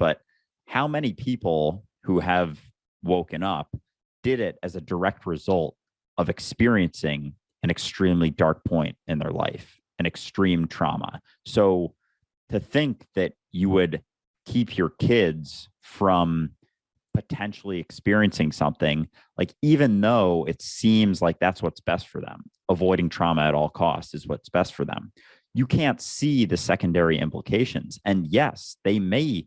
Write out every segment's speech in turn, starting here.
but how many people who have woken up did it as a direct result of experiencing an extremely dark point in their life, an extreme trauma? So to think that you would keep your kids from potentially experiencing something, like, even though it seems like that's what's best for them, avoiding trauma at all costs is what's best for them, you can't see the secondary implications. And yes, they may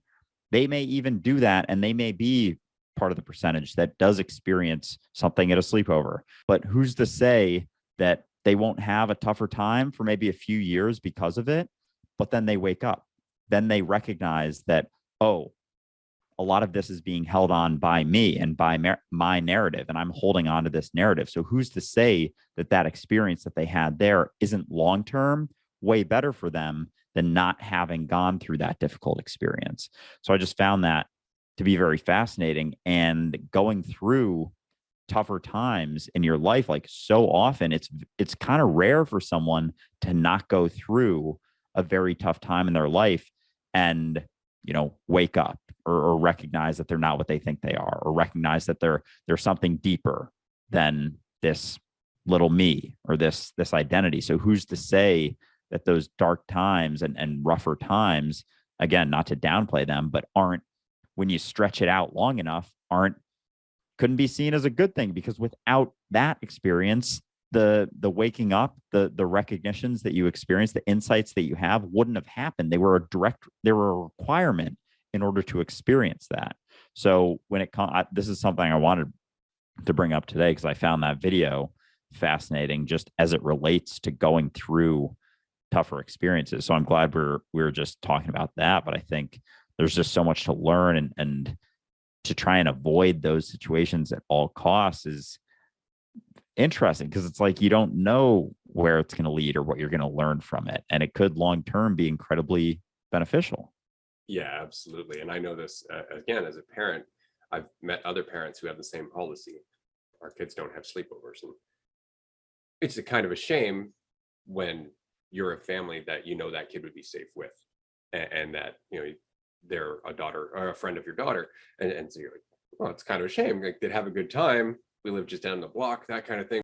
even do that, and they may be part of the percentage that does experience something at a sleepover. But who's to say that they won't have a tougher time for maybe a few years because of it? But then they wake up, then they recognize that, oh, a lot of this is being held on by me and by my narrative, and I'm holding on to this narrative. So who's to say that that experience that they had there isn't long term way better for them than not having gone through that difficult experience? So I just found that to be very fascinating. And going through tougher times in your life, like, so often it's kind of rare for someone to not go through a very tough time in their life and wake up, or recognize that they're not what they think they are, or recognize that they're something deeper than this little me, or this identity. So who's to say that those dark times and rougher times, again, not to downplay them, but aren't, when you stretch it out long enough, couldn't be seen as a good thing? Because without that experience, the waking up, the recognitions that you experience, the insights that you have wouldn't have happened. They were a requirement in order to experience that. So when it comes, this is something I wanted to bring up today because I found that video fascinating, just as it relates to going through tougher experiences. So I'm glad we're just talking about that. But I think there's just so much to learn, and to try and avoid those situations at all costs is interesting, because it's like you don't know where it's going to lead or what you're going to learn from it, and it could long term be incredibly beneficial. Yeah, absolutely. And I know this again as a parent. I've met other parents who have the same policy. Our kids don't have sleepovers, and it's a kind of a shame when you're a family that that kid would be safe with, and that they're a daughter or a friend of your daughter, and so you're like, well, it's kind of a shame. Like, they'd have a good time. We live just down the block, that kind of thing.